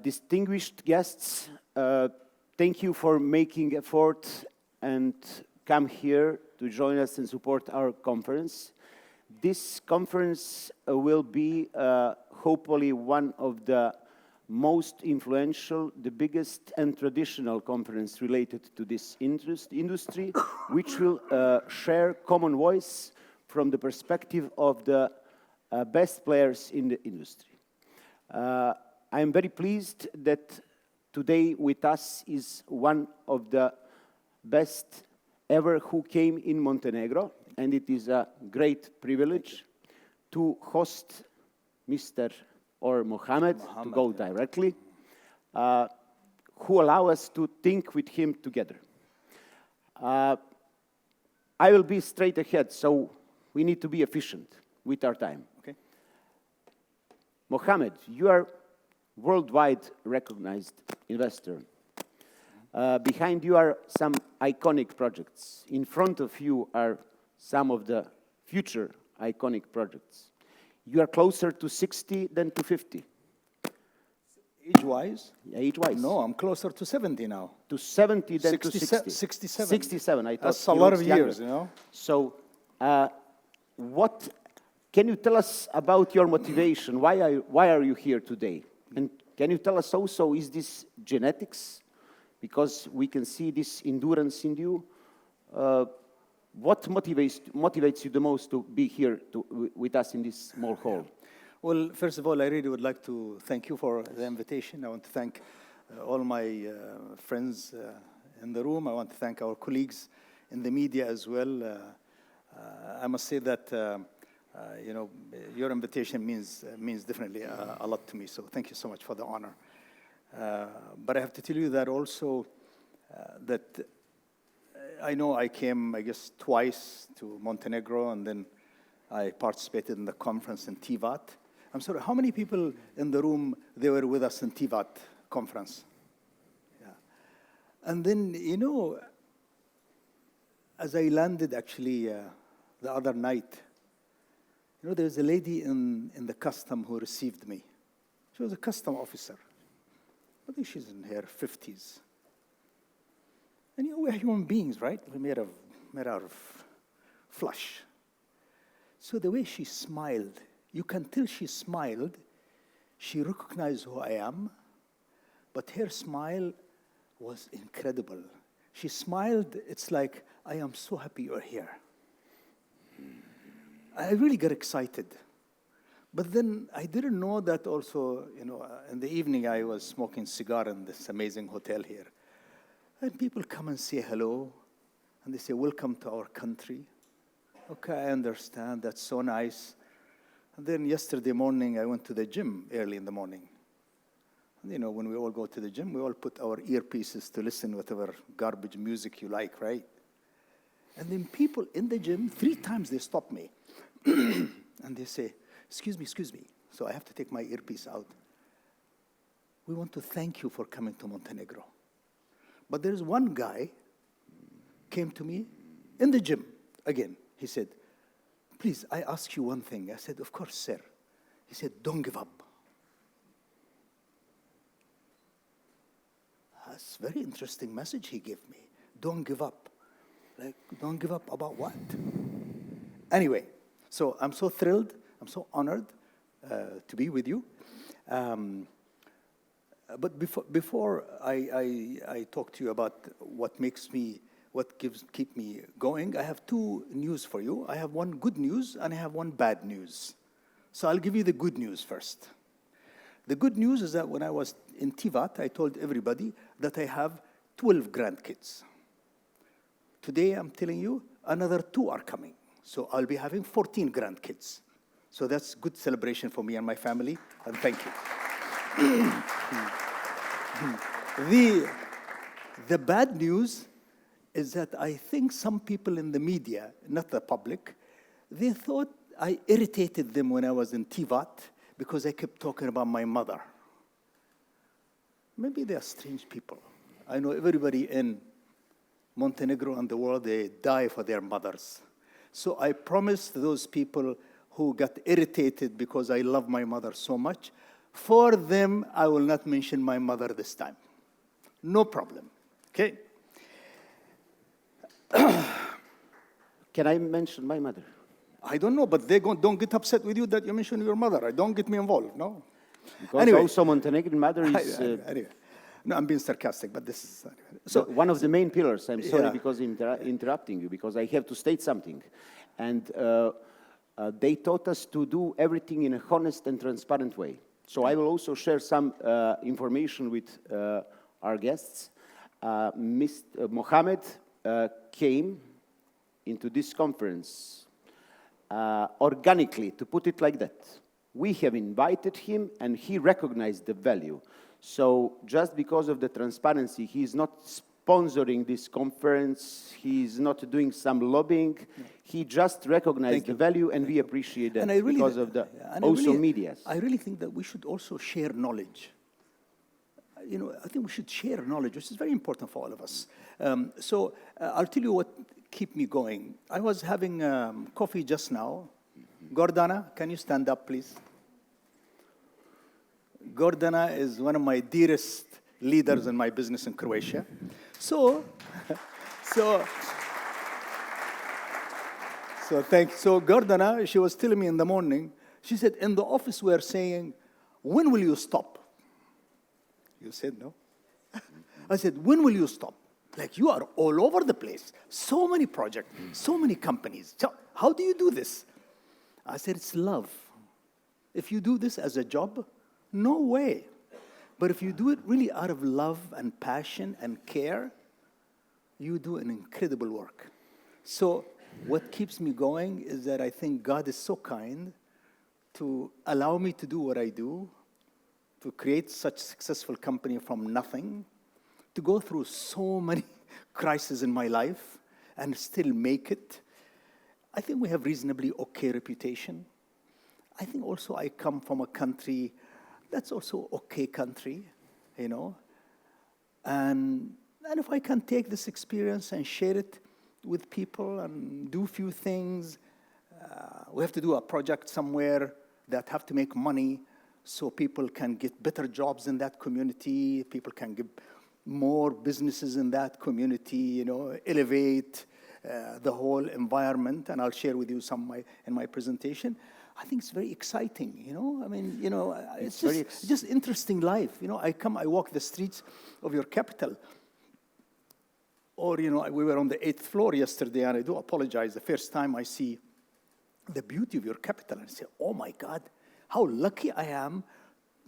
Distinguished guests, thank you for making effort and come here to join us and support our conference. This conference will be hopefully one of the most influential, the biggest and traditional conference related to this industry, which will share common voice from the perspective of the best players in the industry. I am very pleased that today with us is one of the best ever who came in Montenegro, and it is a great privilege to host Mr. or Mohamed, to go directly, who allow us to think with him together. I will be straight ahead, so we need to be efficient with our time. Okay. Mohamed, you are worldwide recognized investor. Behind you are some iconic projects. In front of you are some of the future iconic projects. You are closer to 60 than to 50. Age-wise? Yeah, age-wise. No, I'm closer to 70 now. To 70 than to 60. 67. 67, I thought. That's a lot of years, you know. So, what can you tell us about your motivation? Why are you here today? And can you tell us also, is this genetics? Because we can see this endurance in you. What motivates you the most to be here with us in this small hall? Well, first of all, I really would like to thank you for the invitation. I want to thank all my friends in the room. I want to thank our colleagues in the media as well. I must say that you know, your invitation means definitely a lot to me. So thank you so much for the honor. But I have to tell you that also that I know I came, I guess, twice to Montenegro, and then I participated in the conference in Tivat. I'm sorry, how many people in the room, they were with us in Tivat conference? Yeah. And then, you know, as I landed actually the other night, you know, there's a lady in the custom who received me. She was a custom officer. I think she's in her 50s. And you know, we're human beings, right? We're made out of flesh. So the way she smiled, you can tell she smiled. She recognized who I am, but her smile was incredible. She smiled, it's like, I am so happy you're here. I really got excited. But then I didn't know that also, you know, in the evening I was smoking cigar in this amazing hotel here. And people come and say hello, and they say, welcome to our country. Okay, I understand, that's so nice. And then yesterday morning, I went to the gym early in the morning. And you know, when we all go to the gym, we all put our earpieces to listen to whatever garbage music you like, right? And then people in the gym, 3 times they stop me. And they say, excuse me. So I have to take my earpiece out. We want to thank you for coming to Montenegro. But there's one guy came to me in the gym again. He said, please, I ask you one thing. I said, of course, sir. He said, don't give up. That's a very interesting message he gave me. Don't give up. Like, don't give up about what? Anyway, so I'm so thrilled. I'm so honored to be with you. But before I talk to you about what keep me going, I have 2 news for you. I have one good news and I have one bad news. So I'll give you the good news first. The good news is that when I was in Tivat, I told everybody that I have 12 grandkids. Today I'm telling you another 2 are coming. So I'll be having 14 grandkids. So that's good celebration for me and my family, and thank you. The bad news is that I think some people in the media, not the public, they thought I irritated them when I was in Tivat because I kept talking about my mother. Maybe they are strange people. I know everybody in Montenegro and the world, they die for their mothers. So I promised those people who got irritated because I love my mother so much, For them, I will not mention my mother this time. No problem, okay? Can I mention my mother? I don't know, but don't get upset with you that you mention your mother. Don't get me involved, no? Because Anyway. also Montenegrin mother is Anyway. No, I'm being sarcastic, but this is... so one of the main pillars. I'm sorry Yeah. because interrupting you, because I have to state something. And they taught us to do everything in a honest and transparent way. So I will also share some information with our guests. Mr. Mohamed came into this conference organically, to put it like that. We have invited him, and he recognized the value. So just because of the transparency, he's not sponsoring this conference, he's not doing some lobbying, he just recognized the value, and we appreciate that because of the also media. I really think that we should also share knowledge. You know, I think we should share knowledge, which is very important for all of us. So I'll tell you what keep me going. I was having coffee just now. Gordana, can you stand up, please? Gordana is one of my dearest leaders in my business in Croatia. So Gordana, she was telling me in the morning, she said, in the office we're saying, when will you stop? You said no. I said, when will you stop? Like, you are all over the place. So many projects, so many companies. So how do you do this? I said, it's love. If you do this as a job, no way. But if you do it really out of love and passion and care, you do an incredible work. So what keeps me going is that I think God is so kind to allow me to do what I do, to create such a successful company from nothing, to go through so many crises in my life and still make it. I think we have reasonably okay reputation. I think also I come from a country that's also okay country, you know. And if I can take this experience and share it with people and do a few things, we have to do a project somewhere that have to make money so people can get better jobs in that community, people can get more businesses in that community, you know, elevate the whole environment, and I'll share with you some in my presentation. I think it's very exciting, you know. I mean, you know, it's just interesting life. You know, I walk the streets of your capital. Or, you know, we were on the 8th floor yesterday, and I do apologize. The first time I see the beauty of your capital, and I say, oh my God, how lucky I am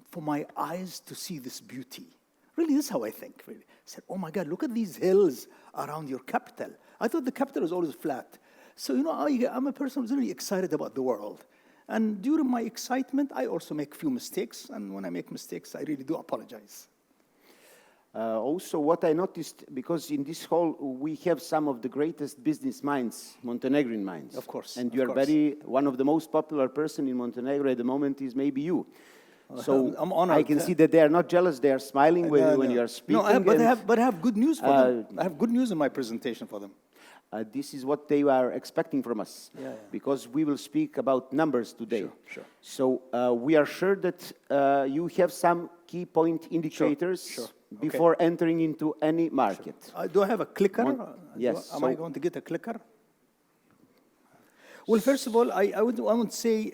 for my eyes to see this beauty. Really, this is how I think, really. I said, oh my God, look at these hills around your capital. I thought the capital was always flat. So, you know, I'm a person who's really excited about the world. And during my excitement, I also make a few mistakes. And when I make mistakes, I really do apologize. Also, what I noticed, because in this hall, we have some of the greatest business minds, Montenegrin minds. Of course. And you are one of the most popular person in Montenegro at the moment is maybe you. So I'm honored. I can see that they are not jealous, they are smiling when you are speaking. No, but I have good news for them. I have good news in my presentation for them. This is what they are expecting from us, because we will speak about numbers today. Sure. So we are sure that you have some key point indicators before entering into any market. Do I have a clicker? Yes. Am I going to get a clicker? Well, first of all, I would say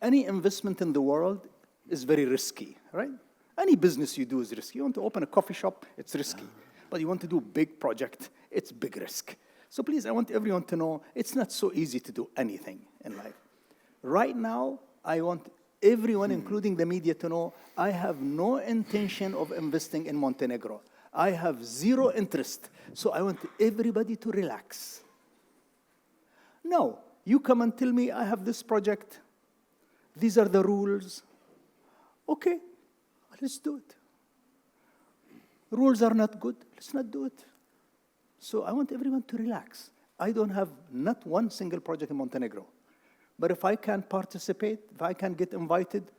any investment in the world is very risky, right? Any business you do is risky. You want to open a coffee shop, it's risky. But you want to do a big project, it's big risk. So please, I want everyone to know it's not so easy to do anything in life. Right now, I want everyone, including the media, to know I have no intention of investing in Montenegro. I have zero interest. So I want everybody to relax. No, you come and tell me I have this project. These are the rules. Okay, let's do it. Rules are not good. Let's not do it. So I want everyone to relax. I don't have not one single project in Montenegro. But if I can participate, if I can get invited,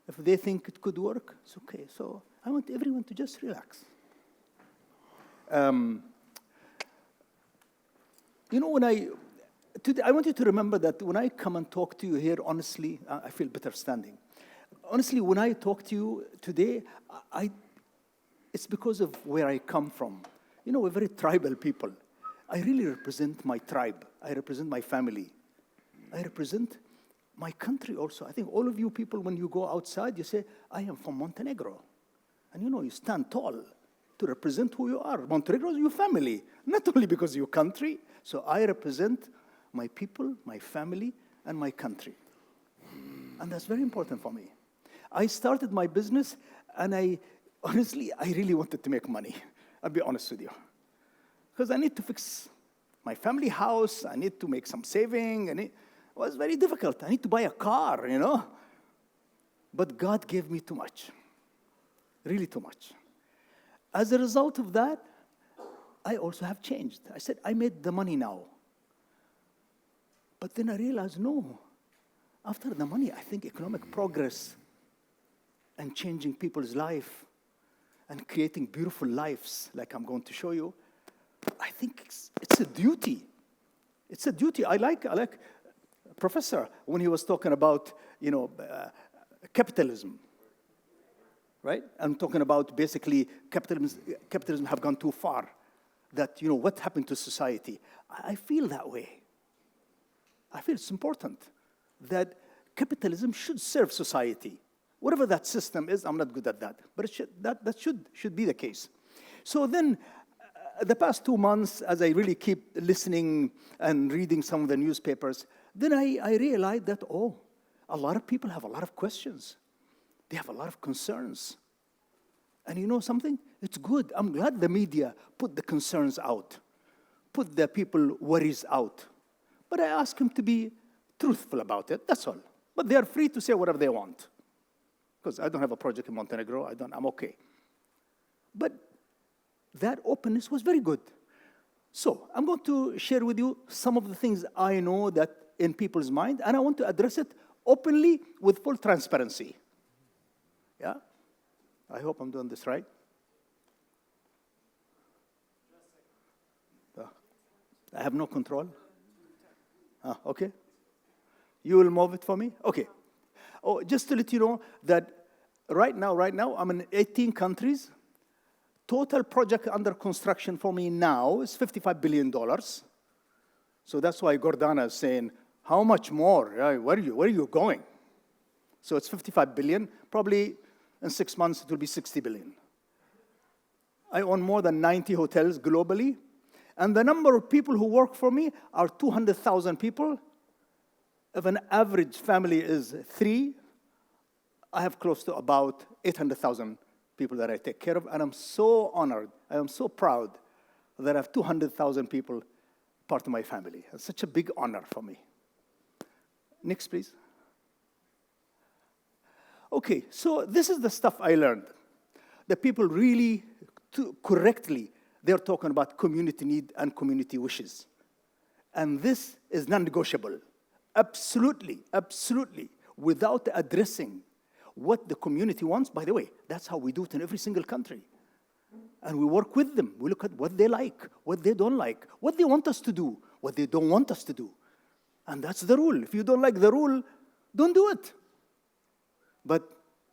if they think it could work, it's okay. So I want everyone to just relax. You know, today, I want you to remember that when I come and talk to you here, honestly, I feel better standing. Honestly, when I talk to you today, it's because of where I come from. You know, we're very tribal people. I really represent my tribe. I represent my family. I represent my country also. I think all of you people, when you go outside, you say, I am from Montenegro. And you know, you stand tall to represent who you are. Montenegro is your family, not only because of your country. So I represent my people, my family, and my country. And that's very important for me. I started my business, and honestly, I really wanted to make money. I'll be honest with you. Because I need to fix my family house, I need to make some saving, and it was very difficult. I need to buy a car, you know. But God gave me too much, really too much. As a result of that, I also have changed. I said, I made the money now. But then I realized, no, after the money, I think economic progress and changing people's life and creating beautiful lives, like I'm going to show you, I think it's a duty. It's a duty. I like Professor, when he was talking about, you know, capitalism, right? I'm talking about basically capitalism have gone too far. That, you know, what happened to society? I feel that way. I feel it's important that capitalism should serve society. Whatever that system is, I'm not good at that. But that should be the case. So then, the past 2 months, as I really keep listening and reading some of the newspapers, then I realized that, a lot of people have a lot of questions. They have a lot of concerns. And you know something? It's good. I'm glad the media put the concerns out, put the people worries out. But I ask them to be truthful about it, that's all. But they are free to say whatever they want. Because I don't have a project in Montenegro, I'm okay. But that openness was very good. So I'm going to share with you some of the things I know that in people's mind, and I want to address it openly with full transparency. Yeah? I hope I'm doing this right. I have no control. Okay. You will move it for me? Okay. Oh, just to let you know that right now, I'm in 18 countries. Total project under construction for me now is $55 billion. So that's why Gordana is saying, how much more? Where are you going? So it's 55 billion. Probably in 6 months, it will be 60 billion. I own more than 90 hotels globally. And the number of people who work for me are 200,000 people. If an average family is 3, I have close to about 800,000 people that I take care of, and I'm so honored, I am so proud that I have 200,000 people part of my family. It's such a big honor for me. Next, please. Okay, so this is the stuff I learned. The people really, correctly, they're talking about community need and community wishes. And this is non-negotiable. Absolutely, absolutely, without addressing what the community wants. By the way, that's how we do it in every single country. And we work with them. We look at what they like, what they don't like, what they want us to do, what they don't want us to do. And that's the rule. If you don't like the rule, don't do it. But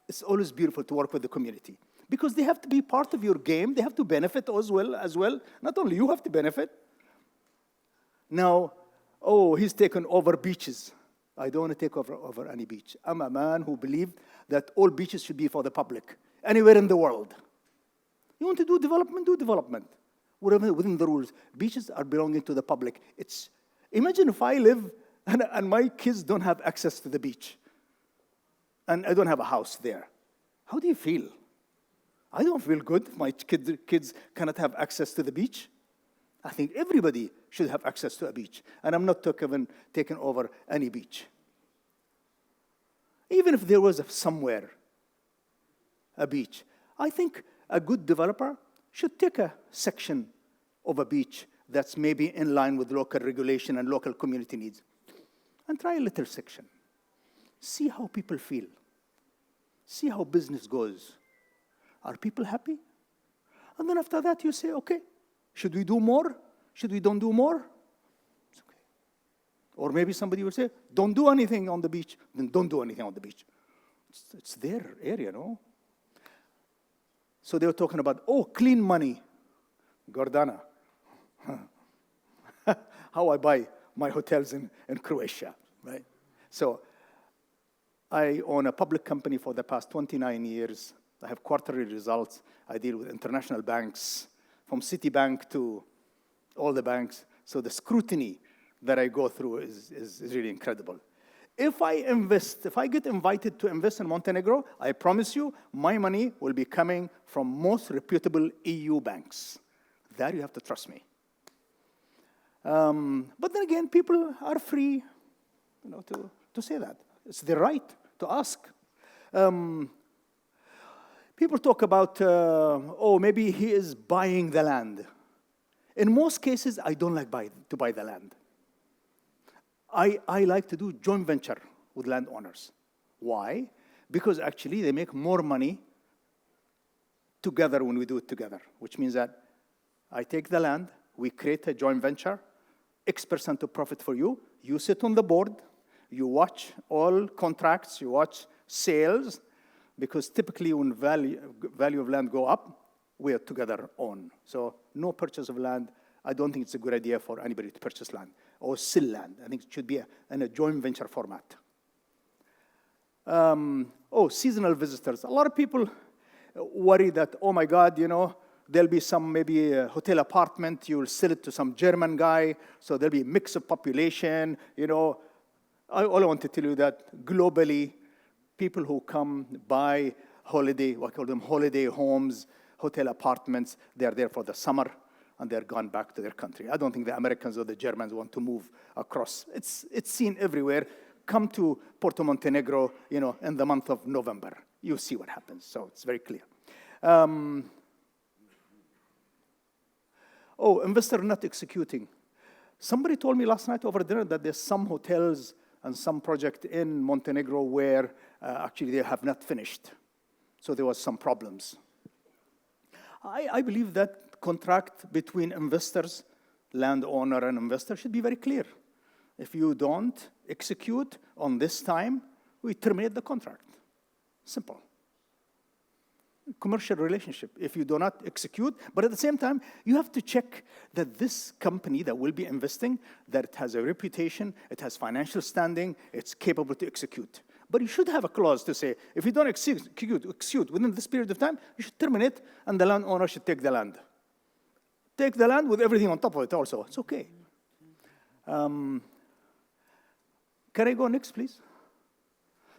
it's always beautiful to work with the community because they have to be part of your game. They have to benefit as well. Not only you have to benefit. Now, he's taken over beaches. I don't want to take over any beach. I'm a man who believed that all beaches should be for the public, anywhere in the world. You want to do development. Whatever within the rules. Beaches are belonging to the public. Imagine if I live and my kids don't have access to the beach. And I don't have a house there. How do you feel? I don't feel good if my kids cannot have access to the beach. I think everybody should have access to a beach. And I'm not taking over any beach. Even if there was somewhere a beach, I think a good developer should take a section of a beach that's maybe in line with local regulation and local community needs. And try a little section. See how people feel. See how business goes. Are people happy? And then after that, you say, okay, should we do more? Should we don't do more? It's okay. Or maybe somebody will say, don't do anything on the beach. Then don't do anything on the beach. It's their area, no? So they were talking about, oh, clean money. Gordana. How I buy my hotels in Croatia, right? So I own a public company for the past 29 years. I have quarterly results. I deal with international banks, from Citibank to all the banks. So the scrutiny that I go through is really incredible. If I get invited to invest in Montenegro, I promise you, my money will be coming from most reputable EU banks. There you have to trust me. But then again, people are free, to say that. It's their right to ask. People talk about, maybe he is buying the land. In most cases, I don't like to buy the land. I like to do joint venture with landowners. Why? Because actually they make more money together when we do it together, which means that I take the land, we create a joint venture, X% of profit for you, you sit on the board, you watch all contracts, you watch sales, because typically when value of land go up, we are together own. So no purchase of land. I don't think it's a good idea for anybody to purchase land or sell land. I think it should be in a joint venture format. Seasonal visitors. A lot of people worry that, oh my God, there'll be some maybe a hotel apartment, you'll sell it to some German guy, so there'll be a mix of population, All I want to tell you that globally, people who come buy holiday, I call them holiday homes, hotel apartments, they're there for the summer, and they're gone back to their country. I don't think the Americans or the Germans want to move across. It's seen everywhere. Come to Porto Montenegro, in the month of November. You see what happens, so it's very clear. Investor not executing. Somebody told me last night over dinner that there's some hotels and some project in Montenegro where actually they have not finished. So there was some problems. I believe that contract between investors, landowner and investor should be very clear. If you don't execute on this time, we terminate the contract. Simple. Commercial relationship. If you do not execute, but at the same time, you have to check that this company that will be investing, that it has a reputation, it has financial standing, it's capable to execute. But you should have a clause to say, if you don't execute within this period of time, you should terminate, and the landowner should take the land. Take the land with everything on top of it also. It's okay. Can I go next, please?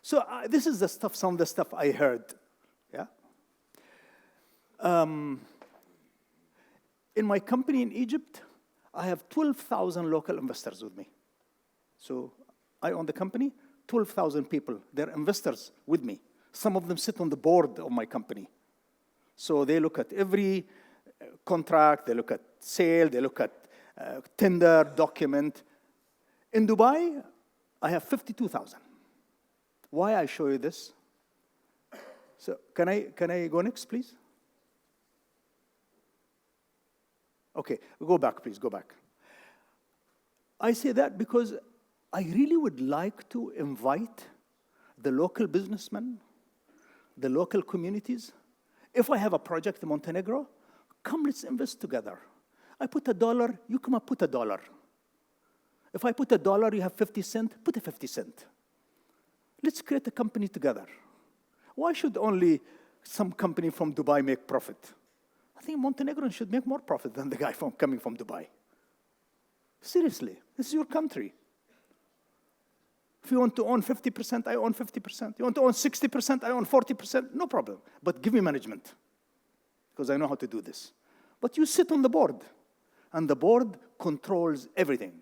So this is some of the stuff I heard. Yeah. In my company in Egypt, I have 12,000 local investors with me. So I own the company, 12,000 people. They're investors with me. Some of them sit on the board of my company. So they look at every contract, they look at sale, they look at tender, document. In Dubai, I have 52,000. Why I show you this? So can I go next, please? Okay, go back, please, go back. I say that because I really would like to invite the local businessmen, the local communities. If I have a project in Montenegro, come, let's invest together. I put $1, you come up, put $1. If I put $1, you have 50 cents, put a 50 cents. Let's create a company together. Why should only some company from Dubai make profit? I think Montenegrins should make more profit than the guy coming from Dubai. Seriously, this is your country. If you want to own 50%, I own 50%. You want to own 60%, I own 40%, no problem. But give me management, because I know how to do this. But you sit on the board, and the board controls everything.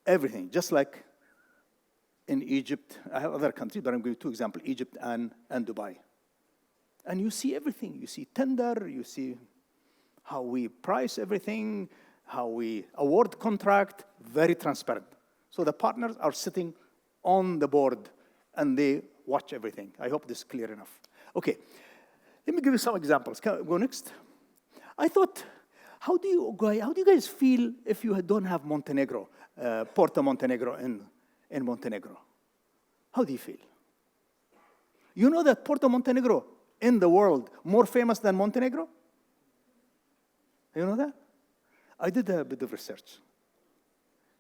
Everything, just like in Egypt. I have other countries, but I'm giving two examples, Egypt and Dubai. And you see everything. You see tender, you see how we price everything, how we award contract, very transparent. So the partners are sitting on the board, and they watch everything. I hope this is clear enough. Okay, let me give you some examples. Can I go next? I thought, how do you guys feel if you don't have Montenegro? Porto Montenegro in Montenegro. How do you feel? You know that Porto Montenegro in the world more famous than Montenegro? You know that? I did a bit of research.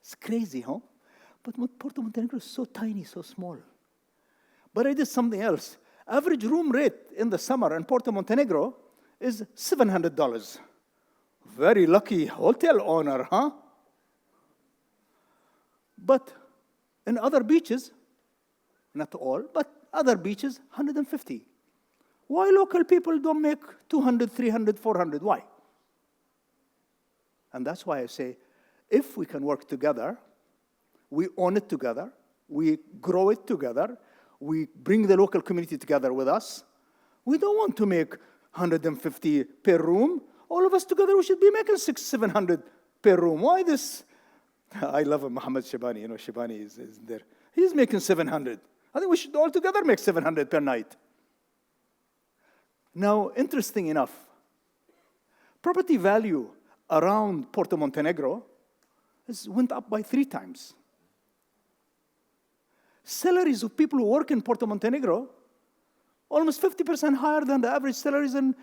It's crazy, huh? But Porto Montenegro is so tiny, so small. But I did something else. Average room rate in the summer in Porto Montenegro is $700. Very lucky hotel owner, huh? But in other beaches, not all, but other beaches, 150. Why local people don't make 200, 300, 400? Why? And that's why I say, if we can work together, we own it together, we grow it together, we bring the local community together with us. We don't want to make 150 per room. All of us together, we should be making 600, 700 per room. Why this? I love Mohamed Shabani. You know, Shabani is there. He's making 700. I think we should all together make 700 per night. Now, interesting enough, property value around Porto Montenegro went up by 3 times. Salaries of people who work in Porto Montenegro, almost 50% higher than the average salaries in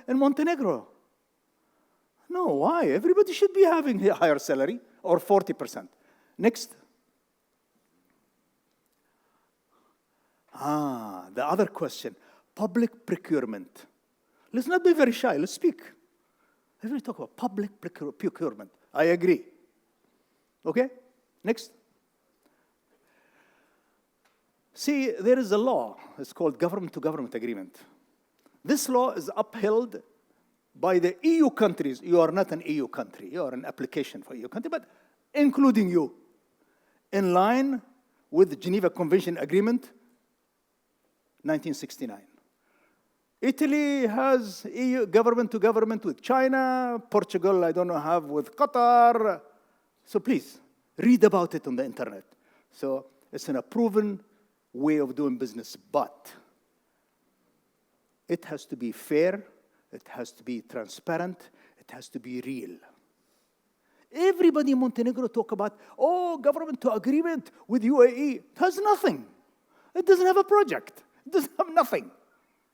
Montenegro. No, why? Everybody should be having a higher salary, or 40%. Next. The other question, public procurement. Let's not be very shy, let's speak. Everybody talk about public procurement. I agree. Okay, next. See, there is a law, it's called government-to-government agreement. This law is upheld by the EU countries. You are not an EU country, you are an application for EU country, but including you, in line with the Geneva Convention Agreement, 1969. Italy has EU government-to-government with China. Portugal, I don't know, have with Qatar. So please, read about it on the internet. So it's a proven way of doing business, but it has to be fair, it has to be transparent, it has to be real. Everybody in Montenegro talk about, government to agreement with UAE. It has nothing. It doesn't have a project. It doesn't have nothing.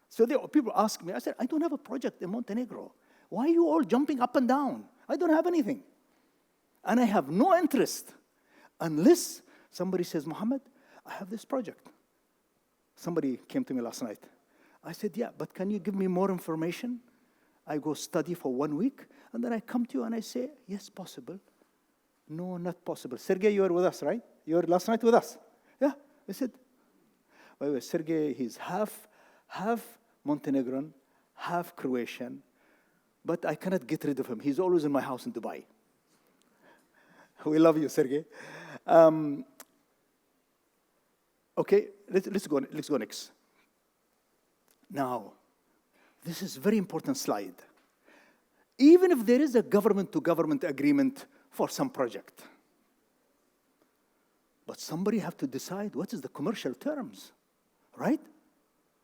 So people ask me, I said, I don't have a project in Montenegro. Why are you all jumping up and down? I don't have anything. And I have no interest unless somebody says, Mohammed, I have this project. Somebody came to me last night. I said, yeah, but can you give me more information? I go study for 1 week, and then I come to you and I say, yes, possible. No, not possible. Sergey, you were with us, right? You were last night with us. Yeah, I said, by the way, Sergey, he's half Montenegrin, half Croatian, but I cannot get rid of him. He's always in my house in Dubai. We love you, Sergey. Okay, let's go next. Now, this is a very important slide. Even if there is a government-to-government agreement for some project, but somebody have to decide what is the commercial terms, right?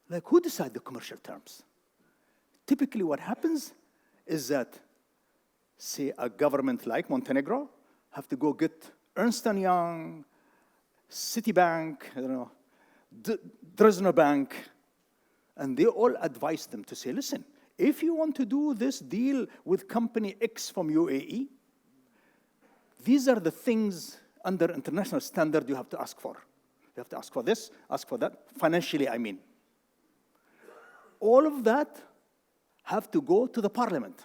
Like, who decides the commercial terms? Typically what happens is that, say, a government like Montenegro have to go get Ernst & Young, Citibank, I don't know, Dresdner Bank, and they all advise them to say, listen, if you want to do this deal with company X from UAE, these are the things under international standard you have to ask for. You have to ask for this, ask for that, financially, I mean. All of that have to go to the parliament.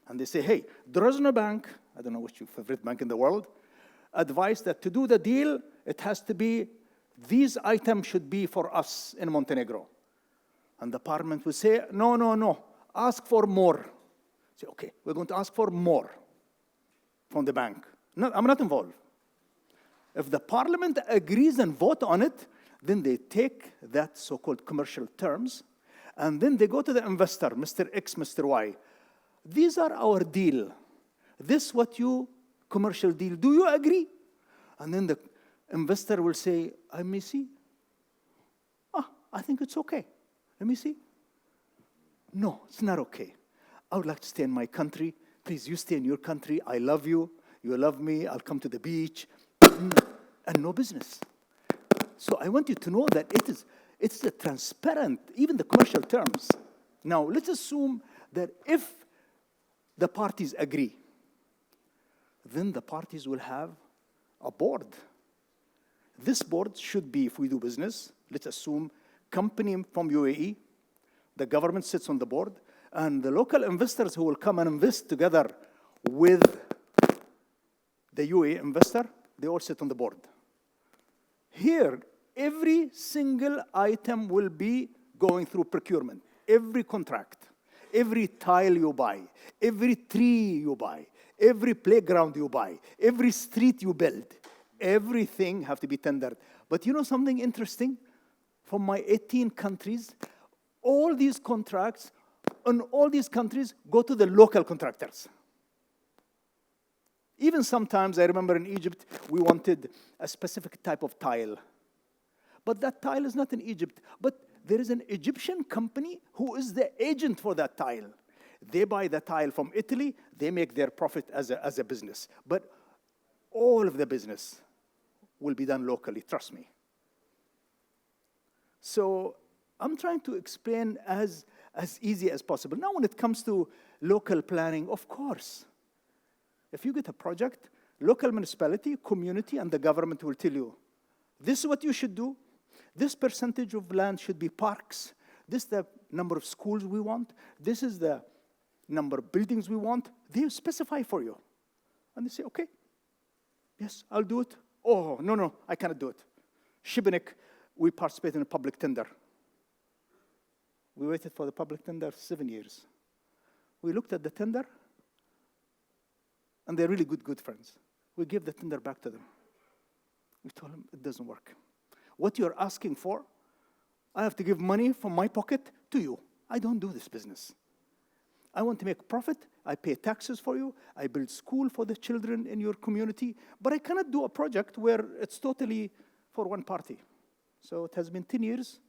And they say, hey, Dresdner Bank, I don't know what's your favorite bank in the world, advised that to do the deal, it has to be, these items should be for us in Montenegro. And the parliament will say, no, ask for more. Say, okay, we're going to ask for more from the bank. No, I'm not involved. If the parliament agrees and vote on it, then they take that so-called commercial terms, and then they go to the investor, Mr. X, Mr. Y. These are our deal. This what you commercial deal. Do you agree? And then the investor will say, I may see. I think it's okay. Let me see. No, it's not okay. I would like to stay in my country. Please, you stay in your country. I love you. you love me, I'll come to the beach, and no business. So I want you to know that it's a transparent, even the commercial terms. Now, let's assume that if the parties agree, then the parties will have a board. This board should be, if we do business, let's assume company from UAE, the government sits on the board, and the local investors who will come and invest together with the UAE investor, they all sit on the board. Here, every single item will be going through procurement. Every contract, every tile you buy, every tree you buy, every playground you buy, every street you build, everything have to be tendered. But you know something interesting? From my 18 countries, all these contracts in all these countries go to the local contractors. Even sometimes, I remember in Egypt, we wanted a specific type of tile. But that tile is not in Egypt. But there is an Egyptian company who is the agent for that tile. They buy the tile from Italy. They make their profit as a business. But all of the business will be done locally, trust me. So I'm trying to explain as easy as possible. Now, when it comes to local planning, of course, if you get a project, local municipality, community, and the government will tell you, this is what you should do. This percentage of land should be parks. This is the number of schools we want. This is the number of buildings we want. They specify for you. And they say, okay, yes, I'll do it. Oh, no, I cannot do it. Shibenik, we participated in a public tender. We waited for the public tender 7 years. We looked at the tender, and they're really good friends. We gave the tender back to them. We told them, it doesn't work. What you're asking for, I have to give money from my pocket to you. I don't do this business. I want to make profit. I pay taxes for you. I build school for the children in your community. But I cannot do a project where it's totally for one party. So it has been 10 years.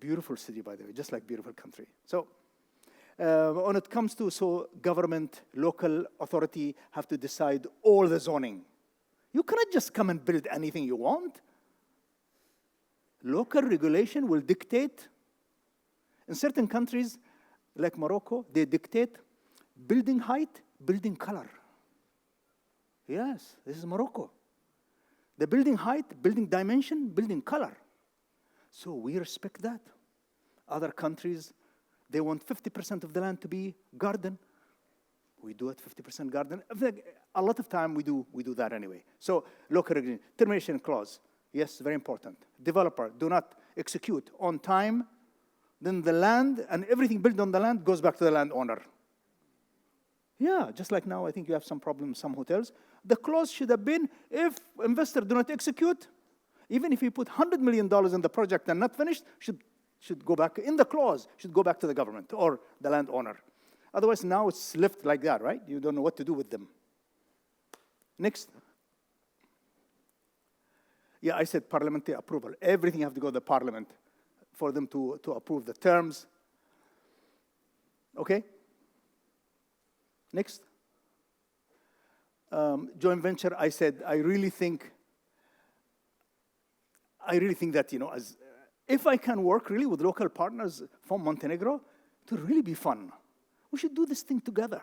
Beautiful city, by the way, just like beautiful country. So when it comes to government, local authority have to decide all the zoning. You cannot just come and build anything you want. Local regulation will dictate. In certain countries, like Morocco, they dictate building height, building color. Yes, this is Morocco. The building height, building dimension, building color. So we respect that. Other countries, they want 50% of the land to be garden. We do it 50% garden. A lot of time we do that anyway. So local regulation, termination clause. Yes, very important. Developer, do not execute on time. Then the land and everything built on the land goes back to the landowner. Yeah, just like now, I think you have some problems, some hotels. The clause should have been, if investor do not execute, even if he put $100 million in the project and not finished, should go back, in the clause, should go back to the government or the landowner. Otherwise, now it's left like that, right? You don't know what to do with them. Next. Yeah, I said parliamentary approval. Everything has to go to the parliament for them to approve the terms. Okay? Next. Joint venture, I said, I really think that, as if I can work really with local partners from Montenegro, it would really be fun. We should do this thing together.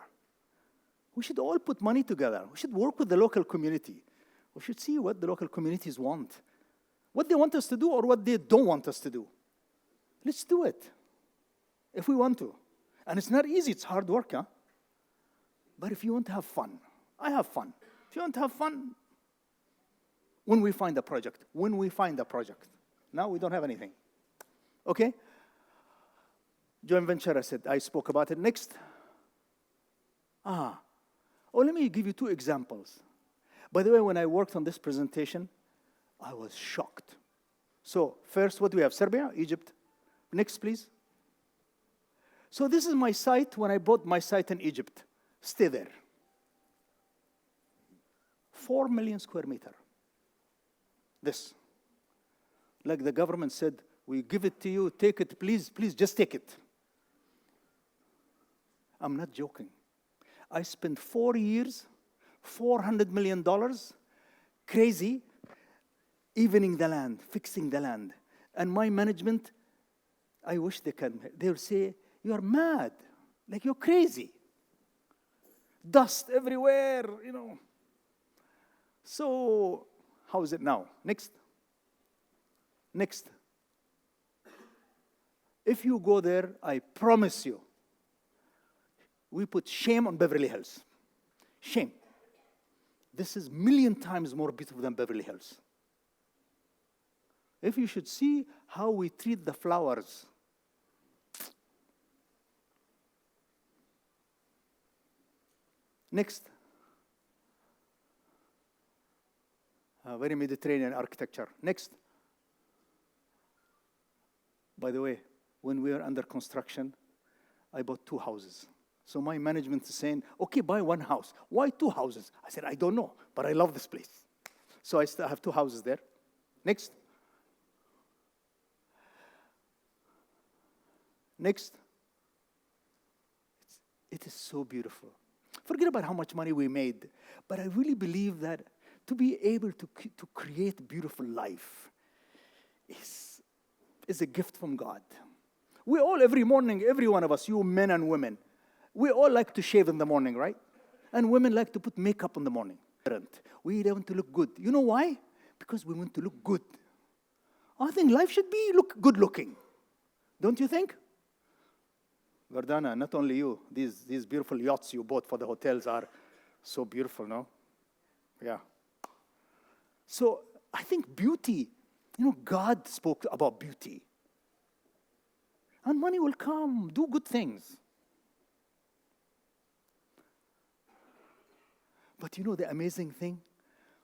We should all put money together. We should work with the local community. We should see what the local communities want, what they want us to do or what they don't want us to do. Let's do it, if we want to. And it's not easy, it's hard work, huh? But if you want to have fun, I have fun. If you want to have fun, when we find a project. Now we don't have anything. Okay? Joint venture, I said, I spoke about it. Next. Let me give you 2 examples. By the way, when I worked on this presentation, I was shocked. So first, what do we have? Serbia, Egypt. Next, please. So this is my site when I bought my site in Egypt. Stay there. 4 million square meter. This. Like the government said, we give it to you, take it, please, just take it. I'm not joking. I spent 4 years $400 million, crazy, evening the land, fixing the land. And my management, I wish they'll say, you're mad, like you're crazy. Dust everywhere, you know. So, how is it now? Next. Next. If you go there, I promise you, we put shame on Beverly Hills. Shame. This is a million times more beautiful than Beverly Hills. If you should see how we treat the flowers. Next. Very Mediterranean architecture. Next. By the way, when we were under construction, I bought 2 houses. So my management is saying, okay, buy 1 house. Why 2 houses? I said, I don't know, but I love this place. So I still have 2 houses there. Next. Next. It is so beautiful. Forget about how much money we made, but I really believe that to be able to create beautiful life is a gift from God. We all, every morning, every one of us, you men and women, we all like to shave in the morning, right? And women like to put makeup in the morning. We want to look good. You know why? Because we want to look good. I think life should be good looking. Don't you think? Verdana, not only you, these beautiful yachts you bought for the hotels are so beautiful, no? Yeah. So I think beauty, you know, God spoke about beauty. And money will come, do good things. But you know the amazing thing?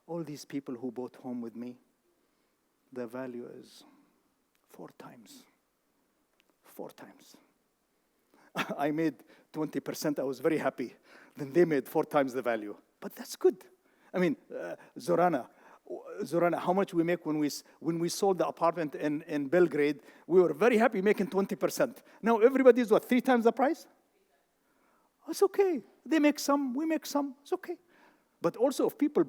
All these people who bought home with me, the value is 4 times. 4 times. I made 20%, I was very happy. Then they made 4 times the value. But that's good. I mean, Zorana, how much we make when we sold the apartment in Belgrade? We were very happy making 20%. Now everybody's what, 3 times the price? It's okay. They make some, we make some, it's okay. But also if people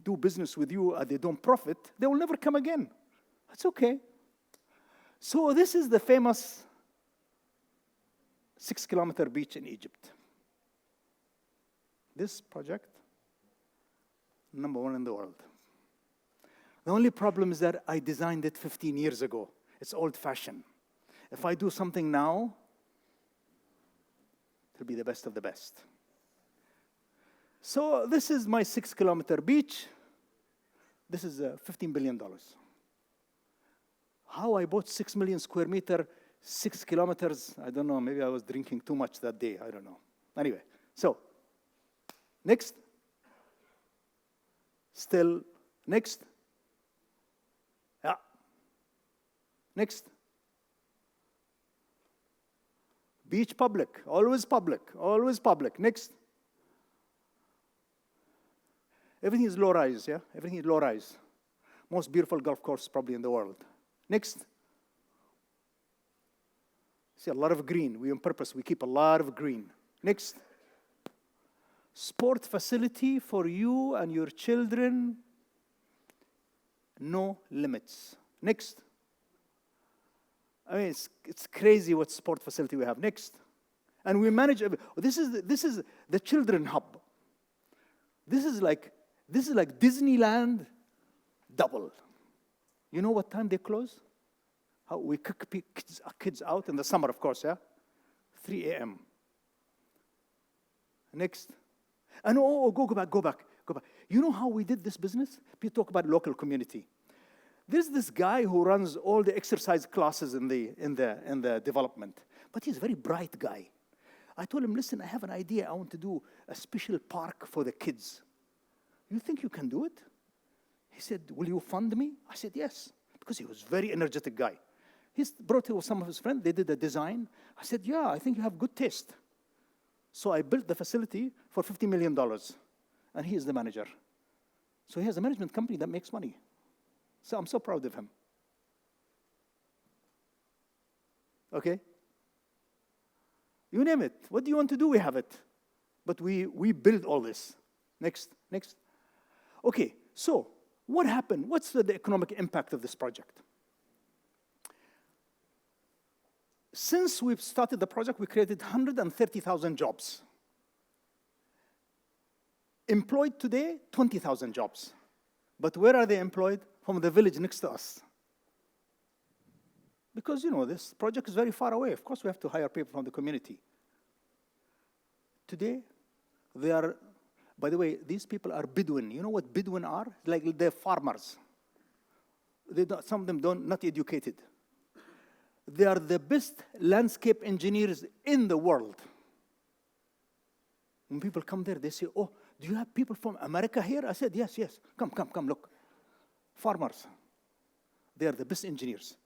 do business with you and they don't profit, they will never come again. That's okay. So this is the famous 6-kilometer beach in Egypt. This project, #1 in the world. The only problem is that I designed it 15 years ago. It's old-fashioned. If I do something now, it'll be the best of the best. So this is my 6-kilometer beach. This is $15 billion. How I bought 6 million square meter, 6 kilometers, I don't know, maybe I was drinking too much that day, I don't know. Anyway, so, next. Still, next. Yeah. Next. Beach public, always public, always public. Next. Everything is low-rise, yeah? Everything is low-rise. Most beautiful golf course probably in the world. Next. See, a lot of green. We on purpose, we keep a lot of green. Next. Sport facility for you and your children. No limits. Next. I mean, it's crazy what sport facility we have. Next. And we manage, this is the children hub. This is like Disneyland double. You know what time they close? How we kick kids out in the summer, of course, yeah? 3 a.m. Next. And go back. You know how we did this business? People talk about local community. There's this guy who runs all the exercise classes in the development, but he's a very bright guy. I told him, listen, I have an idea. I want to do a special park for the kids. You think you can do it? He said, will you fund me? I said, yes, because he was a very energetic guy. He brought it with some of his friends. They did the design. I said, yeah, I think you have good taste. So I built the facility for $50 million, and he is the manager. So he has a management company that makes money. So I'm so proud of him. Okay? You name it. What do you want to do? We have it. But we build all this. Next. Okay, so what happened? What's the economic impact of this project? Since we've started the project, we created 130,000 jobs. Employed today, 20,000 jobs. But where are they employed? From the village next to us. Because, this project is very far away. Of course, we have to hire people from the community. Today, they are, by the way, these people are Bedouin. You know what Bedouin are? Like they're farmers. Some of them not educated. They are the best landscape engineers in the world. When people come there, they say, oh, do you have people from America here? I said, yes. Come, look. Farmers. They are the best engineers.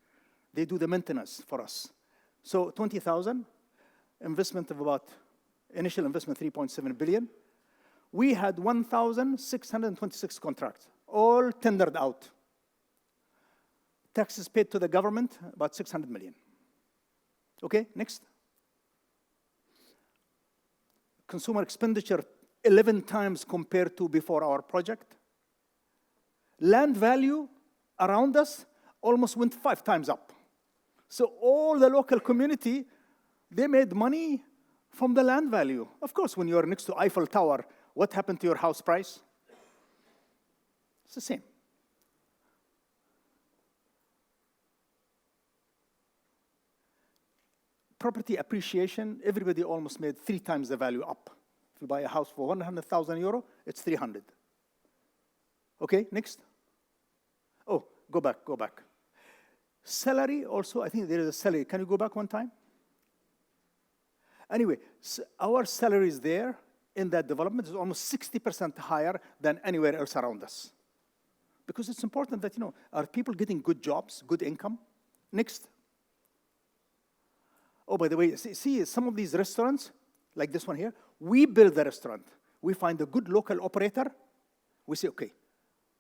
They do the maintenance for us. So 20,000, investment of initial investment 3.7 billion. We had 1,626 contracts, all tendered out. Taxes paid to the government, about 600 million. Okay, next. Consumer expenditure, 11 times compared to before our project. Land value around us almost went 5 times up. So all the local community, they made money from the land value. Of course, when you're next to Eiffel Tower, what happened to your house price? It's the same. Property appreciation, everybody almost made 3 times the value up. If you buy a house for 100,000 euro, it's 300. Okay, next. Oh, go back. Salary also, I think there is a salary. Can you go back one time? Anyway, our salaries there in that development is almost 60% higher than anywhere else around us. Because it's important that, are people getting good jobs, good income? Next. Oh, by the way, see some of these restaurants, like this one here, we build the restaurant. We find a good local operator. We say, okay,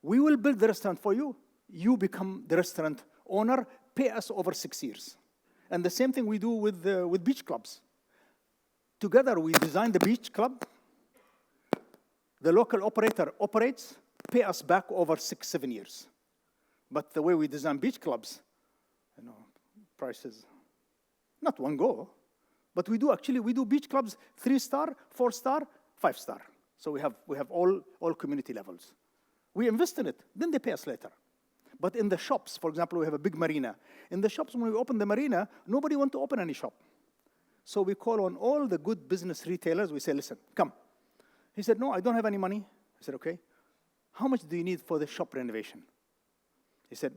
we will build the restaurant for you. You become the restaurant owner, pay us over 6 years. And the same thing we do with beach clubs. Together, we design the beach club. The local operator operates, pay us back over 6-7 years. But the way we design beach clubs, prices, not one go, but we do beach clubs 3-star, 4-star, 5-star. So we have all community levels. We invest in it, then they pay us later. But in the shops, for example, we have a big marina. In the shops, when we open the marina, nobody wants to open any shop. So we call on all the good business retailers. We say, listen, come. He said, no, I don't have any money. I said, okay. How much do you need for the shop renovation? He said,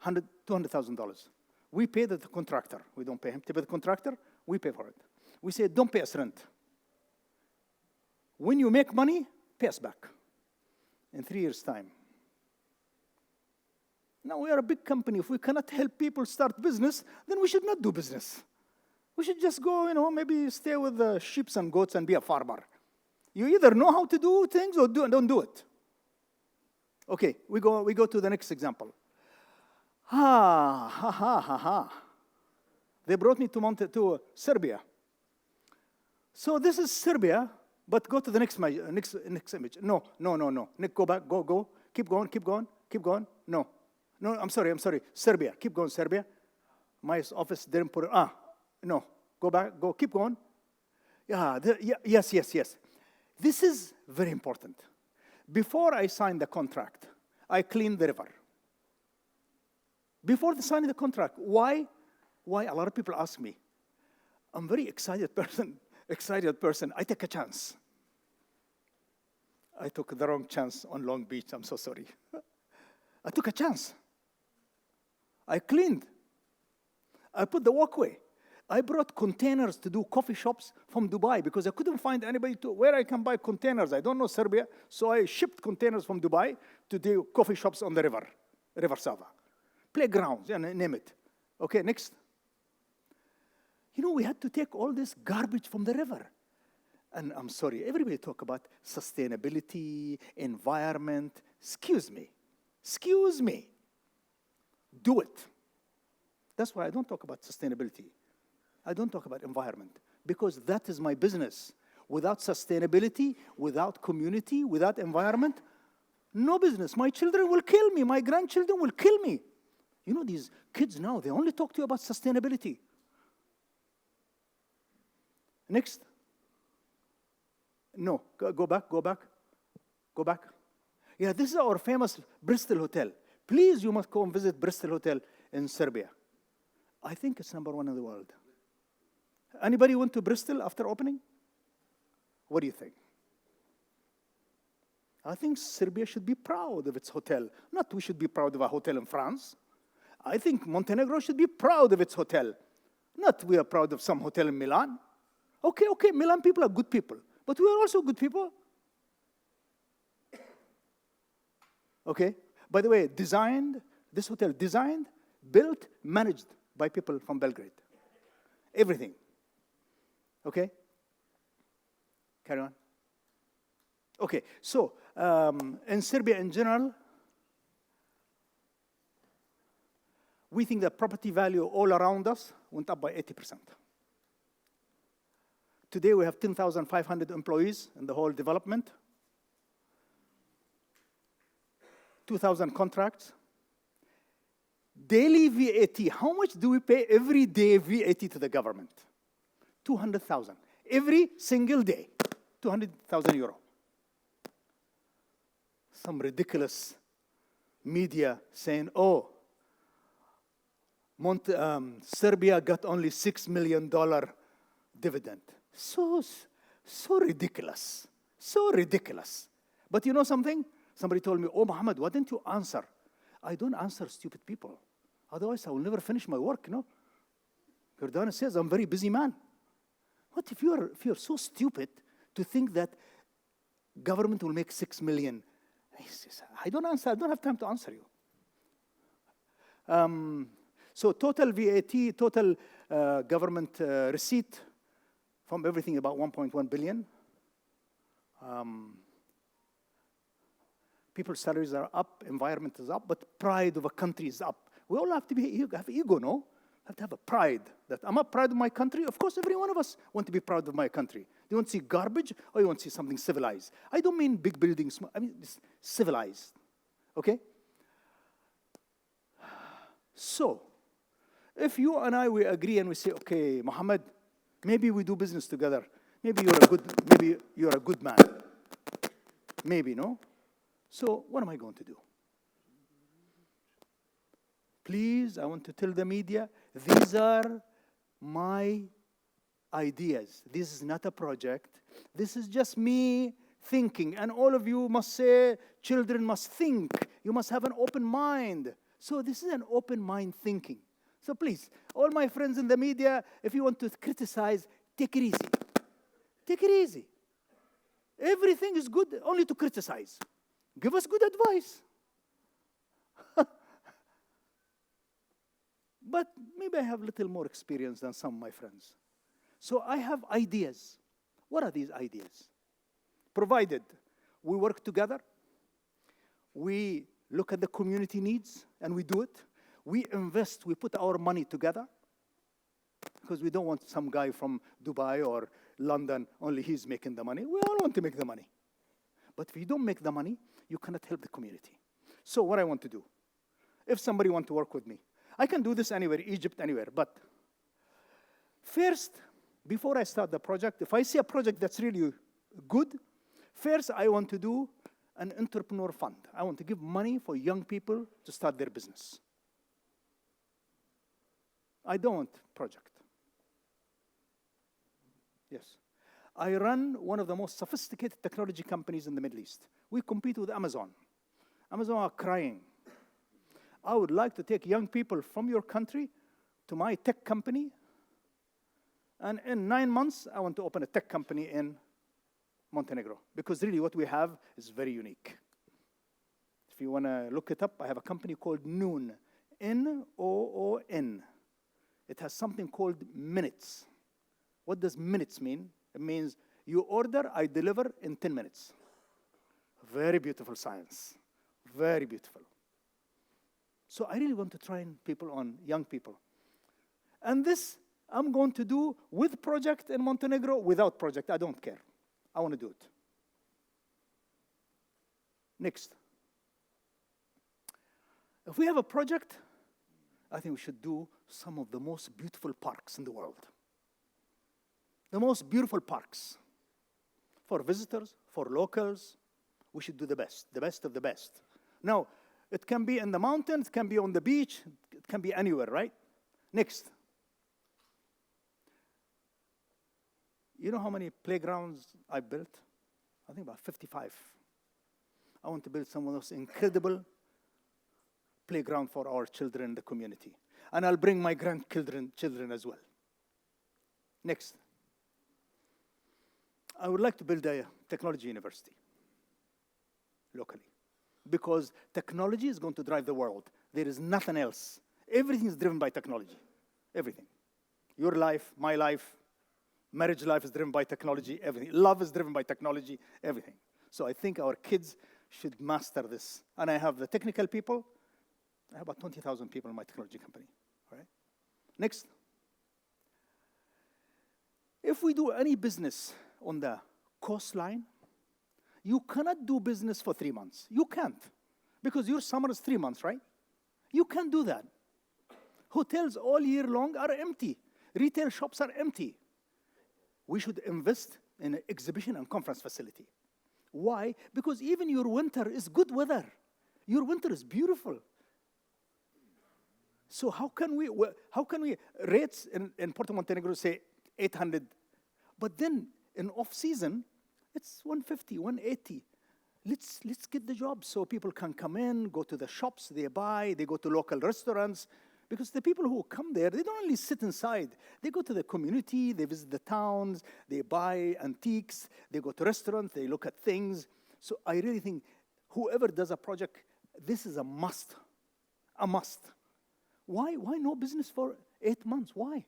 $200,000. We pay the contractor. We don't pay him. To pay the contractor, we pay for it. We say, don't pay us rent. When you make money, pay us back in 3 years' time. Now, we are a big company. If we cannot help people start business, then we should not do business. We should just go, maybe stay with the sheep and goats and be a farmer. You either know how to do things or don't do it. Okay, we go to the next example. They brought me to Serbia. So this is Serbia, but go to the next image. No. Nick, go back, go. Keep going. No, I'm sorry. Serbia, keep going, Serbia. My office didn't put it. No, go back, keep going. Yes. This is very important. Before I signed the contract, I cleaned the river. Before signing the contract, why? A lot of people ask me. I'm a very excited person. I take a chance. I took the wrong chance on Long Beach. I'm so sorry. I took a chance. I cleaned. I put the walkway. I brought containers to do coffee shops from Dubai because I couldn't find anybody where I can buy containers. I don't know Serbia, so I shipped containers from Dubai to do coffee shops on the River Sava. Playgrounds, name it. Okay, next. We had to take all this garbage from the river. And I'm sorry, everybody talk about sustainability, environment. Excuse me. Do it. That's why I don't talk about sustainability. I don't talk about environment, because that is my business. without sustainability, without community, without environment, no business. My children will kill me. My grandchildren will kill me. You know, these kids now, they only talk to you about sustainability. Next. No, go back. Yeah, this is our famous Bristol Hotel. Please, you must go and visit Bristol Hotel in Serbia. I think it's #1 in the world. Anybody went to Bristol after opening? What do you think? I think Serbia should be proud of its hotel. Not we should be proud of a hotel in France. I think Montenegro should be proud of its hotel. Not we are proud of some hotel in Milan. Okay, Milan people are good people, but we are also good people. Okay, by the way, this hotel designed, built, managed by people from Belgrade. Everything. Okay? Carry on. Okay, so in Serbia in general, we think that property value all around us went up by 80%. Today we have 10,500 employees in the whole development, 2,000 contracts. Daily VAT, how much do we pay every day VAT to the government? 200,000. Every single day, 200,000 euro. Some ridiculous media saying, oh, Serbia got only $6 million dividend. So ridiculous. So ridiculous. But you know something? Somebody told me, oh, Mohammed, why didn't you answer? I don't answer stupid people. Otherwise, I will never finish my work, you know. Gordana says, I'm a very busy man. What if you're so stupid to think that government will make 6 million? I don't answer. I don't have time to answer you. So total VAT, total government receipt from everything about 1.1 billion. People's salaries are up, environment is up, but pride of a country is up. We all have to have ego, no? Have to have a pride. That I'm not proud of my country. Of course, every one of us want to be proud of my country. Do you want to see garbage or you want to see something civilized? I don't mean big buildings. I mean it's civilized. Okay? So, if you and I, we agree and we say, okay, Mohammed, maybe we do business together. Maybe you're a good man. Maybe, no? So, what am I going to do? Please, I want to tell the media, these are my ideas. This is not a project. This is just me thinking. And all of you must say, children must think. You must have an open mind. So this is an open mind thinking. So please, all my friends in the media, if you want to criticize, take it easy. Take it easy. Everything is good only to criticize. Give us good advice. But maybe I have a little more experience than some of my friends. So I have ideas. What are these ideas? Provided we work together, we look at the community needs, and we do it. We invest, we put our money together, because we don't want some guy from Dubai or London, only he's making the money. We all want to make the money. But if you don't make the money, you cannot help the community. So what I want to do, if somebody wants to work with me, I can do this anywhere, Egypt, anywhere. But first, before I start the project, if I see a project that's really good, first I want to do an entrepreneur fund. I want to give money for young people to start their business. I don't want project. Yes. I run one of the most sophisticated technology companies in the Middle East. We compete with Amazon. Amazon are crying. I would like to take young people from your country to my tech company. And in 9 months, I want to open a tech company in Montenegro. Because really what we have is very unique. If you want to look it up, I have a company called Noon. N-O-O-N. It has something called minutes. What does minutes mean? It means you order, I deliver in 10 minutes. Very beautiful science. Very beautiful. So I really want to train people on young people. And this I'm going to do with project in Montenegro, without project, I don't care. I want to do it. Next. If we have a project, I think we should do some of the most beautiful parks in the world. The most beautiful parks. For visitors, for locals, we should do the best of the best. Now, it can be in the mountains, it can be on the beach, it can be anywhere, right? Next. You know how many playgrounds I built? I think about 55. I want to build some of those incredible playground for our children in the community. And I'll bring my grandchildren as well. Next. I would like to build a technology university locally, because technology is going to drive the world. There is nothing else. Everything is driven by technology. Everything. Your life, my life, marriage life is driven by technology, everything. Love is driven by technology, everything. So I think our kids should master this. And I have the technical people. I have about 20,000 people in my technology company. All right? Next. If we do any business on the coastline, you cannot do business for 3 months. You can't, because your summer is 3 months, right? You can't do that. Hotels all year long are empty. Retail shops are empty. We should invest in an exhibition and conference facility. Why? Because even your winter is good weather. Your winter is beautiful. So how can we rates in Porto Montenegro say 800, but then in off-season, it's 150, 180. Let's get the job so people can come in, go to the shops, they buy, they go to local restaurants. Because the people who come there, they don't only sit inside. They go to the community, they visit the towns, they buy antiques, they go to restaurants, they look at things. So I really think whoever does a project, this is a must. A must. Why no business for 8 months? Why?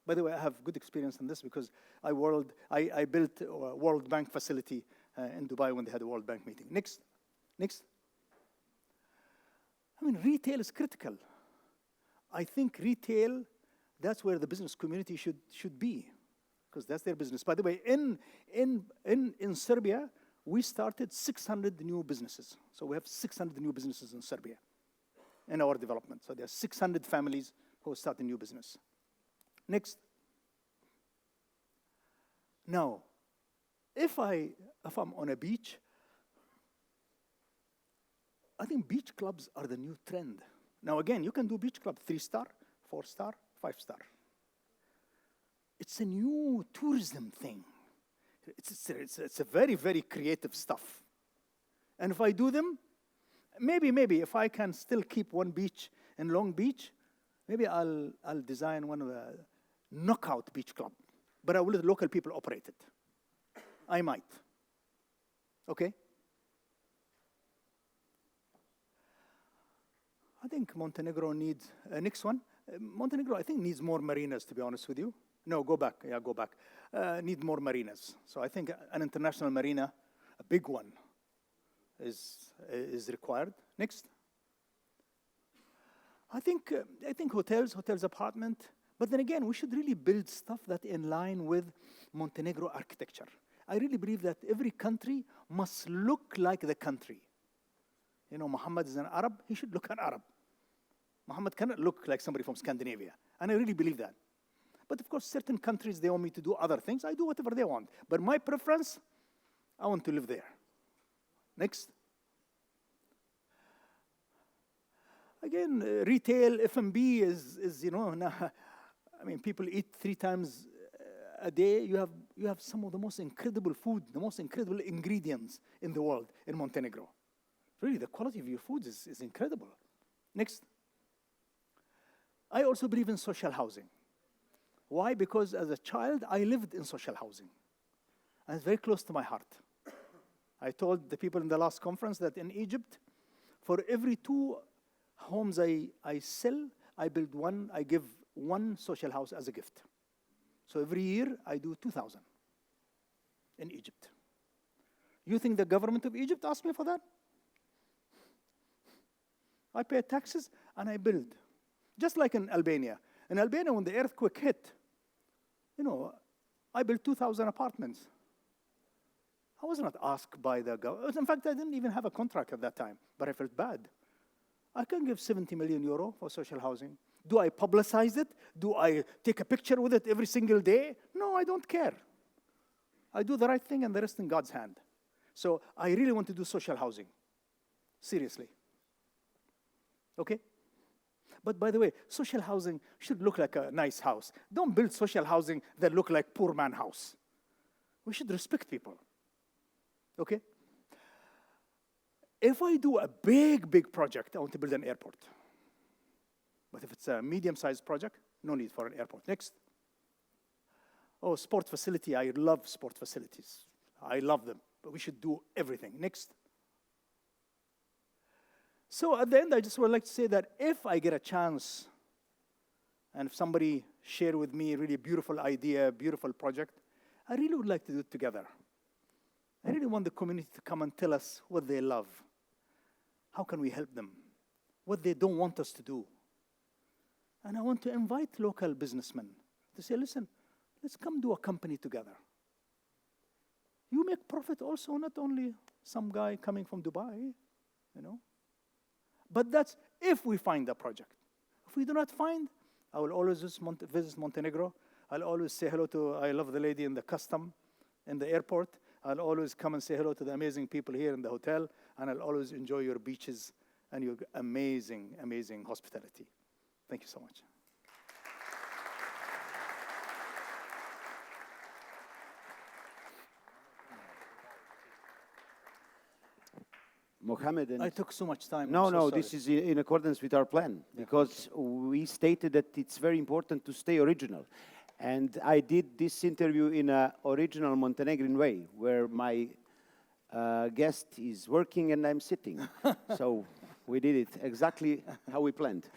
By the way, I have good experience in this because I built a World Bank facility in Dubai when they had a World Bank meeting. Next. I mean, retail is critical. I think retail, that's where the business community should be, because that's their business. By the way, in Serbia, we started 600 new businesses. So we have 600 new businesses in Serbia in our development. So there are 600 families who start a new business. Next. Now, if I'm on a beach, I think beach clubs are the new trend. Now again, you can do beach club 3-star, 4-star, 5-star. It's a new tourism thing. It's a very, very creative stuff. And if I do them, maybe if I can still keep one beach in Long Beach, maybe I'll design one of a knockout beach club. But I will let local people operate it. I might. Okay? I think Montenegro needs, next one. Montenegro, I think, needs more marinas, to be honest with you. No, go back. Yeah, go back. Need more marinas. So I think an international marina, a big one, is required. Next. I think hotels, apartment. But then again, we should really build stuff that in line with Montenegro architecture. I really believe that every country must look like the country. You know, Muhammad is an Arab, he should look an Arab. Muhammad cannot look like somebody from Scandinavia. And I really believe that. But of course, certain countries, they want me to do other things. I do whatever they want. But my preference, I want to live there. Next. Again, retail, F&B is you know, I mean, people eat 3 times a day. You have some of the most incredible food, the most incredible ingredients in the world in Montenegro. Really, the quality of your food is incredible. Next. I also believe in social housing. Why? Because as a child, I lived in social housing. And it's very close to my heart. I told the people in the last conference that in Egypt, for every 2 homes I sell, I build one, I give 1 social house as a gift. So every year, I do 2,000 in Egypt. You think the government of Egypt asked me for that? I pay taxes and I build. Just like in Albania. In Albania, when the earthquake hit, you know, I built 2,000 apartments. I was not asked by the government. In fact, I didn't even have a contract at that time, but I felt bad. I can give 70 million euro for social housing. Do I publicize it? Do I take a picture with it every single day? No, I don't care. I do the right thing and the rest in God's hand. So I really want to do social housing. Seriously. Okay? But by the way, social housing should look like a nice house. Don't build social housing that look like poor man house. We should respect people. Okay? If I do a big project, I want to build an airport. But if it's a medium-sized project, no need for an airport. Next. Oh, sport facility. I love sport facilities. I love them. But we should do everything. Next. So at the end, I just would like to say that if I get a chance, and if somebody share with me a really beautiful idea, beautiful project, I really would like to do it together. I really want the community to come and tell us what they love. How can we help them? What they don't want us to do. And I want to invite local businessmen to say, listen, let's come do a company together. You make profit also, not only some guy coming from Dubai, you know. But that's if we find a project. If we do not find, I will always visit Montenegro. I'll always say hello to, I love the lady in the custom, in the airport. I'll always come and say hello to the amazing people here in the hotel. And I'll always enjoy your beaches and your amazing, amazing hospitality. Thank you so much. Mohamed, and I took so much time. no, I'm so no, sorry. this is in accordance with our plan, because we stated that it's very important to stay original. And I did this interview in an original Montenegrin way, where my guest is working and I'm sitting. So we did it exactly how we planned.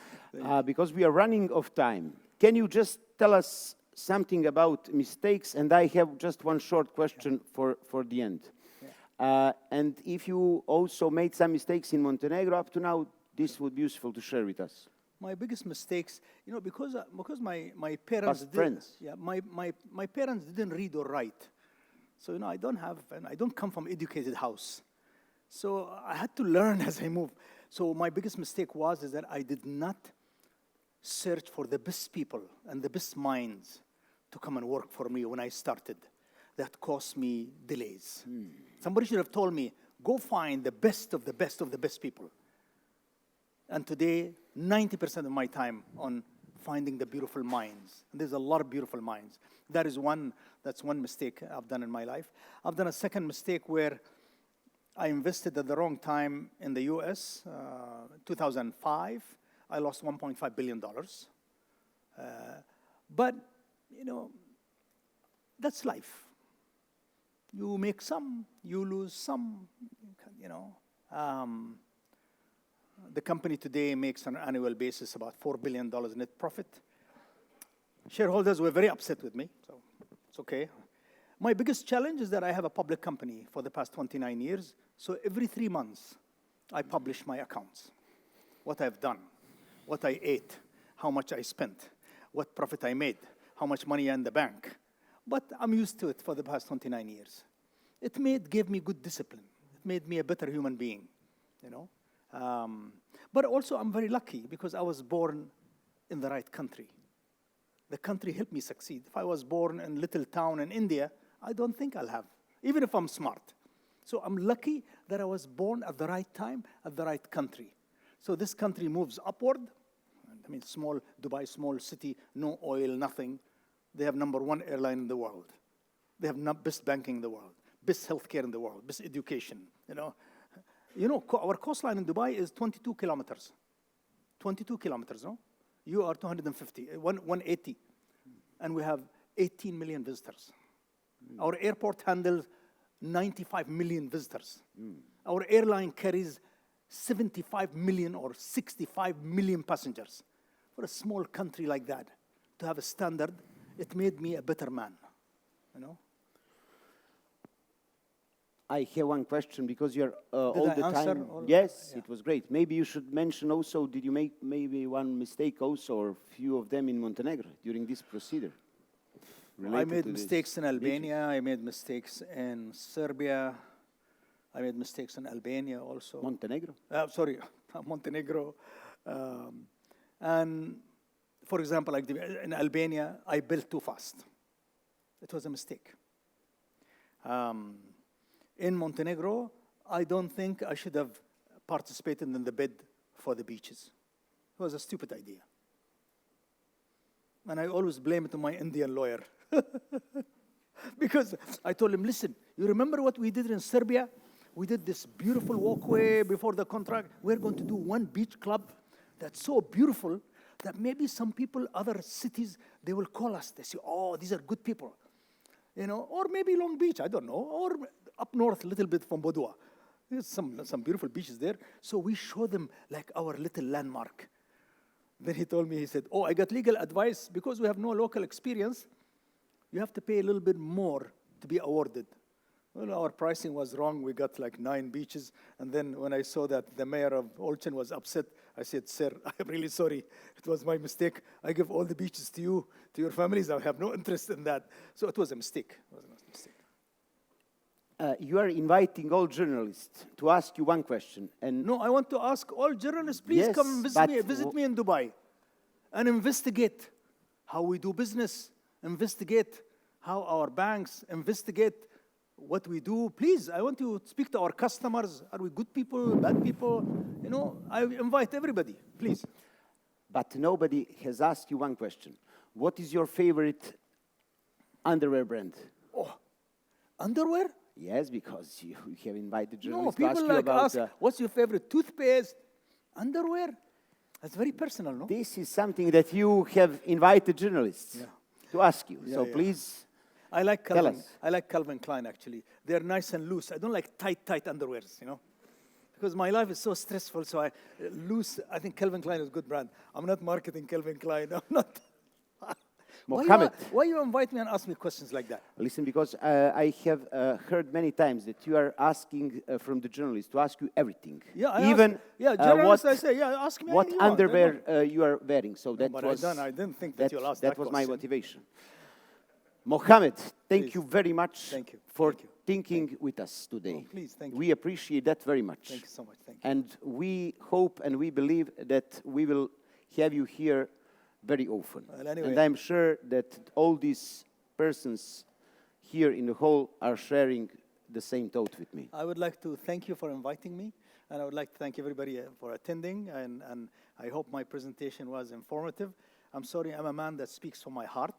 Because we are running of time, can you just tell us something about mistakes? And I have just one short question for the end. And if you also made some mistakes in Montenegro up to now, this would be useful to share with us. My biggest mistakes, you know, because my parents Past friends. my parents didn't read or write. So, you know, I don't come from educated house. So I had to learn as I move. So my biggest mistake is that I did not search for the best people and the best minds to come and work for me when I started. That caused me delays. Somebody should have told me, go find the best of the best of the best people. And today, 90% of my time on finding the beautiful minds. And there's a lot of beautiful minds. That's one mistake I've done in my life. I've done a second mistake where I invested at the wrong time in the US. 2005, I lost $1.5 billion. But, you know, that's life. You make some, you lose some, you know. The company today makes on an annual basis about $4 billion net profit. Shareholders were very upset with me, so it's okay. My biggest challenge is that I have a public company for the past 29 years. So every 3 months, I publish my accounts. What I've done, what I ate, how much I spent, what profit I made, how much money in the bank. But I'm used to it for the past 29 years. It gave me good discipline. It made me a better human being, you know. But also I'm very lucky because I was born in the right country. The country helped me succeed. If I was born in a little town in India, I don't think I'll have, even if I'm smart. So I'm lucky that I was born at the right time, at the right country. So this country moves upward. I mean, small Dubai, small city, no oil, nothing. They have #1 airline in the world. They have best banking in the world, best healthcare in the world, best education, you know. You know, our coastline in Dubai is 22 kilometers. 22 kilometers, no? You are 250, 180. And we have 18 million visitors. Our airport handles 95 million visitors. Our airline carries 75 million or 65 million passengers. For a small country like that, to have a standard, it made me a better man, you know? I have one question because you're all Did I the answer time. all? Yes, Yeah. it was great. Maybe you should mention also, did you make maybe one mistake also, or few of them in Montenegro during this procedure? related I made to these mistakes in Albania. beaches? I made mistakes in Serbia. I made mistakes in Albania also. Montenegro? Sorry, Montenegro. And for example, like in Albania, I built too fast. It was a mistake. In Montenegro, I don't think I should have participated in the bid for the beaches. It was a stupid idea. And I always blame it on my Indian lawyer. Because I told him, listen, you remember what we did in Serbia? We did this beautiful walkway before the contract. We're going to do one beach club that's so beautiful that maybe some people, other cities, they will call us. They say, oh, these are good people. You know, or maybe Long Beach, I don't know, or up north a little bit from Bodua. There's some beautiful beaches there. So we show them like our little landmark. Then he told me, he said, oh, I got legal advice because we have no local experience. You have to pay a little bit more to be awarded. Well, our pricing was wrong. We got like 9 beaches. And then when I saw that the mayor of Olchen was upset, I said, sir, I'm really sorry. It was my mistake. I give all the beaches to you, to your families. I have no interest in that. So it was a mistake. It was a mistake. You are inviting all journalists to ask you one question. And No, I want to ask all journalists, please Yes, come but visit me in Dubai and investigate how we do business, investigate how our banks investigate what we do. Please, I want to speak to our customers. Are we good people, bad people? You know, I invite everybody, please. But nobody has asked you one question. What is your favorite underwear brand? Oh, underwear? Yes, because you have invited No, journalists to ask people you like about... ask, what's your favorite toothpaste? Underwear? That's very personal, no? this is something that you have invited journalists to ask you. Yeah, So yeah. please, I like Tell Calvin. us. I like Calvin Klein, actually. They're nice and loose. I don't like tight underwears, you know? Because my life is so stressful, so loose. I think Calvin Klein is a good brand. I'm not marketing Calvin Klein. I'm not. Mohamed. Why you invite me and ask me questions like that? listen, because I have heard many times that you are asking from the journalists to ask you everything. Yeah, I Even ask, yeah, journalists, what, I say, yeah, ask me what anything you want. I don't- underwear you are wearing. So that but was... I didn't think that you'll ask that was my question. motivation. Mohamed, thank Please. you very much Thank you. for Thank you. thinking with us today. Oh, please, thank you. We appreciate that very much. Thank you so much. Thank you. And we hope and we believe that we will have you here very often. Well, anyway. And I'm sure that all these persons here in the hall are sharing the same thought with me. I would like to thank you for inviting me, and I would like to thank everybody for attending, and I hope my presentation was informative. I'm sorry, I'm a man that speaks from my heart,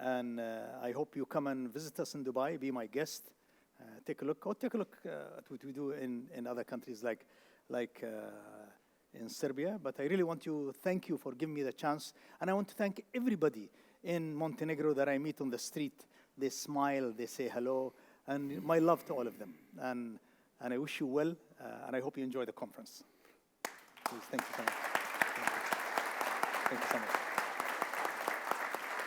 and I hope you come and visit us in Dubai, be my guest, take a look at what we do in other countries like in Serbia. But I really want to thank you for giving me the chance, and I want to thank everybody in Montenegro that I meet on the street. They smile, they say hello, and my love to all of them. And I wish you well, and I hope you enjoy the conference. Please, thank you so much. Thank you so much.